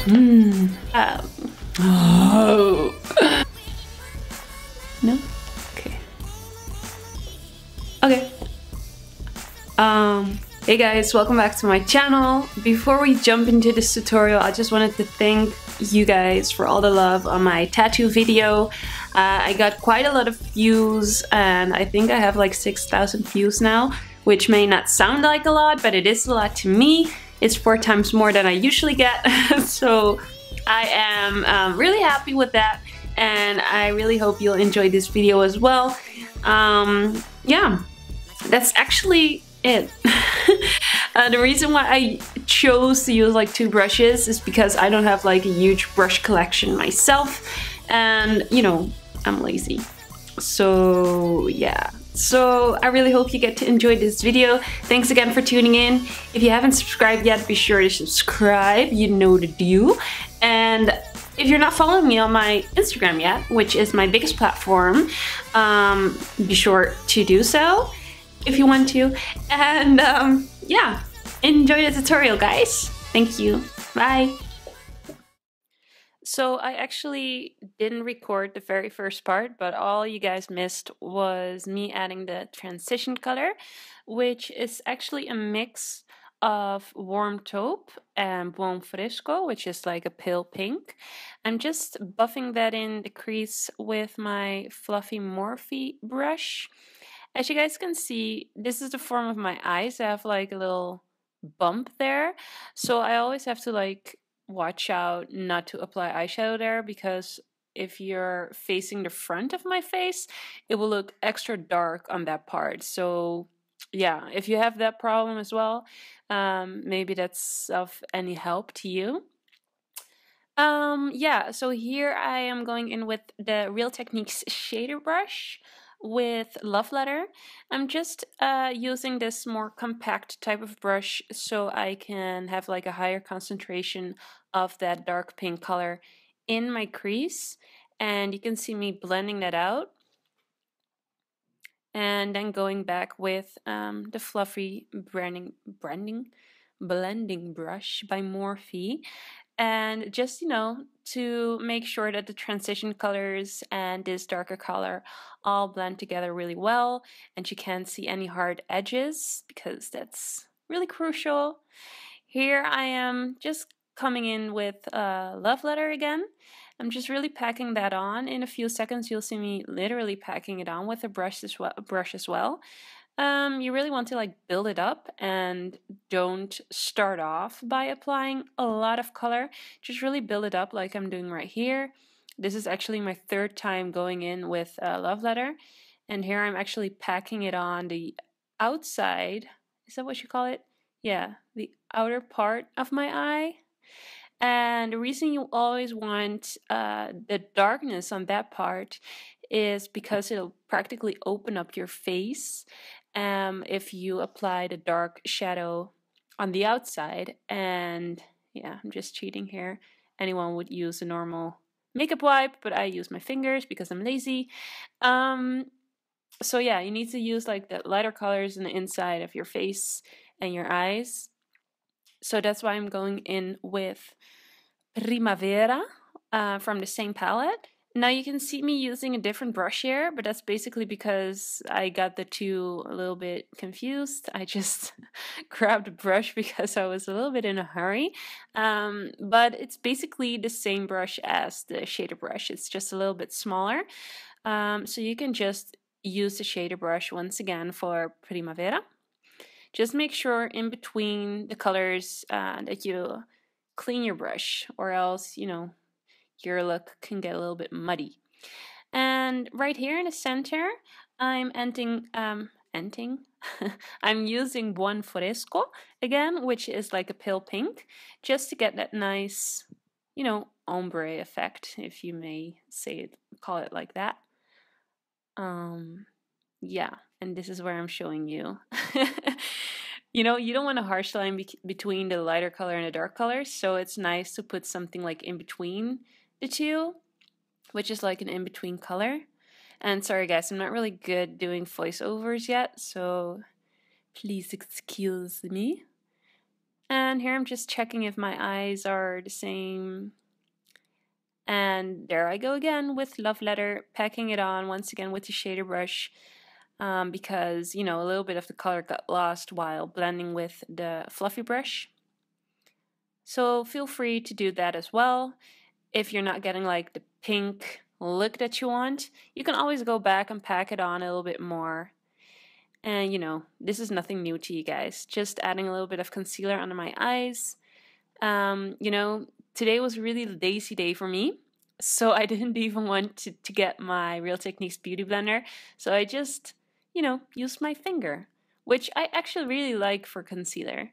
Oh. No? Okay. Okay. Hey guys, welcome back to my channel. Before we jump into this tutorial, I just wanted to thank you guys for all the love on my tattoo video. I got quite a lot of views, and I think I have like 6,000 views now, which may not sound like a lot, but it is a lot to me. It's 4 times more than I usually get, so I am really happy with that, and I really hope you'll enjoy this video as well. Yeah, that's actually it. The reason why I chose to use like 2 brushes is because I don't have like a huge brush collection myself, and you know, I'm lazy. So yeah, so I really hope you get to enjoy this video. Thanks again for tuning in. If you haven't subscribed yet, be sure to subscribe, you know the deal. And if you're not following me on my Instagram yet, which is my biggest platform, be sure to do so if you want to. And yeah, enjoy the tutorial, guys. Thank you. Bye. So I actually didn't record the very first part, but all you guys missed was me adding the transition color, which is actually a mix of warm taupe and buon fresco, which is like a pale pink. I'm just buffing that in the crease with my fluffy Morphe brush. As you guys can see, this is the form of my eyes. I have like a little bump there, so I always have to like watch out not to apply eyeshadow there, because if you're facing the front of my face, it will look extra dark on that part. So yeah, if you have that problem as well, maybe that's of any help to you. Yeah, so here I am going in with the Real Techniques shader brush with Love Letter. I'm just using this more compact type of brush so I can have like a higher concentration of that dark pink color in my crease, and you can see me blending that out, and then going back with the fluffy blending brush by Morphe, and just, you know, to make sure that the transition colors and this darker color all blend together really well, and you can't see any hard edges because that's really crucial. Here I am just coming in with Love Letter again. I'm just really packing that on. In a few seconds you'll see me literally packing it on with a brush as well. You really want to like build it up, and don't start off by applying a lot of color. Just really build it up like I'm doing right here. This is actually my 3rd time going in with Love Letter, and here I'm actually packing it on the outside. Is that what you call it? Yeah, the outer part of my eye. And the reason you always want the darkness on that part is because it'll practically open up your face if you apply the dark shadow on the outside. And yeah, I'm just cheating here. Anyone would use a normal makeup wipe, but I use my fingers because I'm lazy. So yeah, you need to use like the lighter colors on the inside of your face and your eyes. So that's why I'm going in with Primavera from the same palette. Now you can see me using a different brush here, but that's basically because I got the two a little bit confused. I just grabbed a brush because I was a little bit in a hurry. But it's basically the same brush as the shader brush. It's just a little bit smaller. So you can just use the shader brush once again for Primavera. Just make sure in between the colors that you clean your brush, or else, you know, your look can get a little bit muddy. And right here in the center, I'm I'm using Buon Fresco again, which is like a pale pink, just to get that nice, you know, ombre effect, if you may say it, call it like that. Yeah, and this is where I'm showing you. You know, you don't want a harsh line between the lighter color and the dark color, so it's nice to put something like in between the two, which is like an in-between color. And sorry guys, I'm not really good doing voiceovers yet, so please excuse me. And here I'm just checking if my eyes are the same. And there I go again with Love Letter, packing it on once again with the shader brush, because, you know, a little bit of the color got lost while blending with the fluffy brush. So feel free to do that as well. If you're not getting like the pink look that you want, you can always go back and pack it on a little bit more. And you know, this is nothing new to you guys. Just adding a little bit of concealer under my eyes. You know, today was really the lazy day for me. So I didn't even want to get my Real Techniques Beauty Blender. So I just, you know, used my finger, which I actually really like for concealer.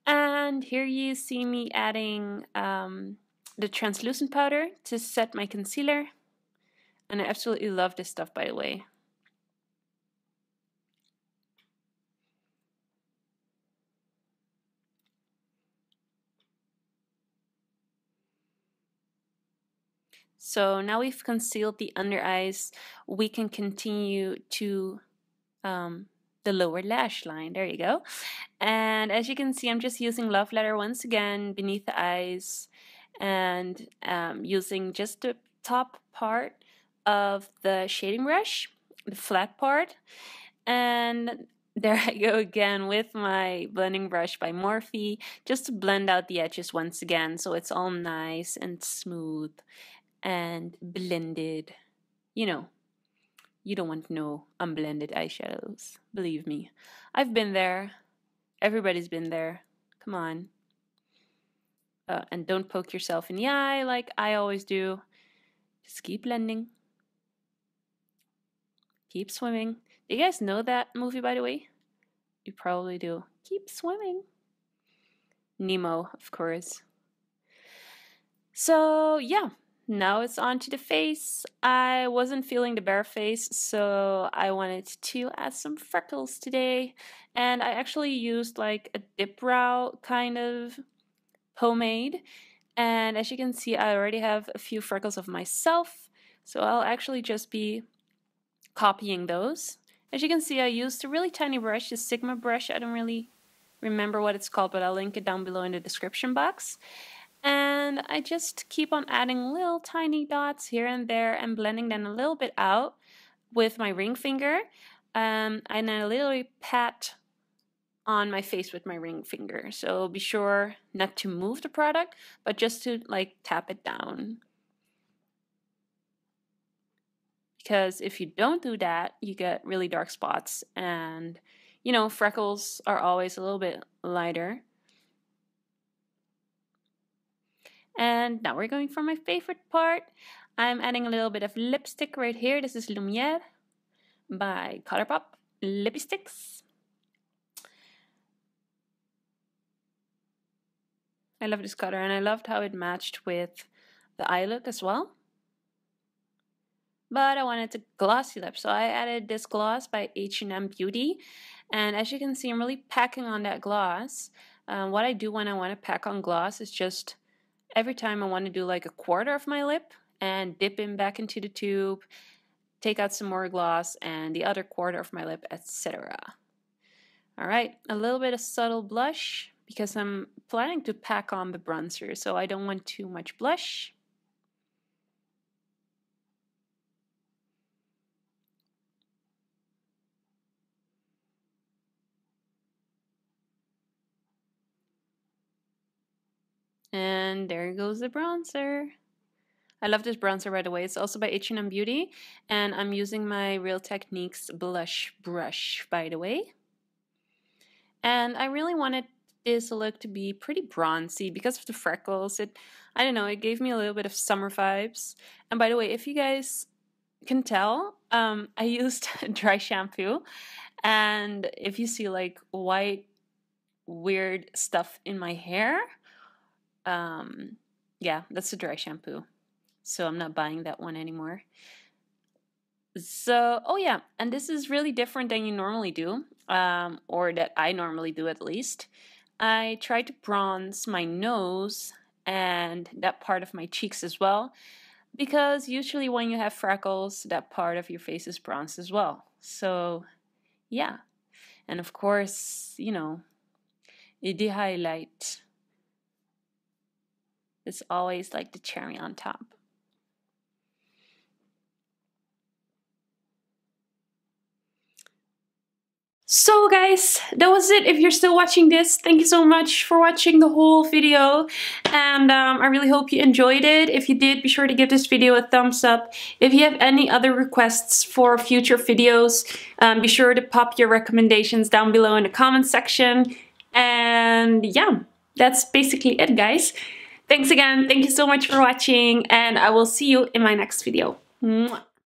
And here you see me adding the translucent powder to set my concealer. And I absolutely love this stuff, by the way. So now we've concealed the under eyes, we can continue to the lower lash line. There you go. And as you can see, I'm just using Love Letter once again beneath the eyes and using just the top part of the shading brush, the flat part. And there I go again with my blending brush by Morphe, just to blend out the edges once again so it's all nice and smooth and blended. You know, you don't want no unblended eyeshadows. Believe me. I've been there. Everybody's been there. Come on. And don't poke yourself in the eye like I always do. Just keep blending. Keep swimming. Do you guys know that movie, by the way? You probably do. Keep swimming. Nemo, of course. So, yeah. Now it's on to the face. I wasn't feeling the bare face, so I wanted to add some freckles today. And I actually used like a dip brow kind of pomade. And as you can see, I already have a few freckles of myself, so I'll actually just be copying those. As you can see, I used a really tiny brush, a Sigma brush. I don't really remember what it's called, but I'll link it down below in the description box. And I just keep on adding little tiny dots here and there and blending them a little bit out with my ring finger. And I literally pat on my face with my ring finger. So be sure not to move the product, but just to like tap it down. Because if you don't do that, you get really dark spots, and you know, freckles are always a little bit lighter. And now we're going for my favorite part. I'm adding a little bit of lipstick right here. This is Lumiere by Colourpop Lippie Sticks. I love this color, and I loved how it matched with the eye look as well. But I wanted a glossy lip, so I added this gloss by H&M Beauty. And as you can see, I'm really packing on that gloss. What I do when I want to pack on gloss is just every time I want to do like a quarter of my lip and dip in back into the tube, take out some more gloss, and the other quarter of my lip, etc. Alright, a little bit of subtle blush because I'm planning to pack on the bronzer, so I don't want too much blush. And there goes the bronzer. I love this bronzer, by the way. It's also by H&M Beauty, and I'm using my Real Techniques blush brush, by the way. And I really wanted this look to be pretty bronzy because of the freckles. I don't know, it gave me a little bit of summer vibes. And by the way, if you guys can tell, I used dry shampoo, and if you see like white weird stuff in my hair, yeah, that's a dry shampoo. So I'm not buying that one anymore. So, oh yeah, and this is really different than you normally do, or that I normally do at least. I try to bronze my nose and that part of my cheeks as well, because usually when you have freckles, that part of your face is bronzed as well. So, yeah. And of course, you know, the highlight. It's always like the cherry on top. So guys, that was it. If you're still watching this, thank you so much for watching the whole video, and I really hope you enjoyed it. If you did, be sure to give this video a thumbs up. If you have any other requests for future videos, be sure to pop your recommendations down below in the comment section. And yeah, that's basically it, guys. Thanks again, thank you so much for watching, and I will see you in my next video. Mwah.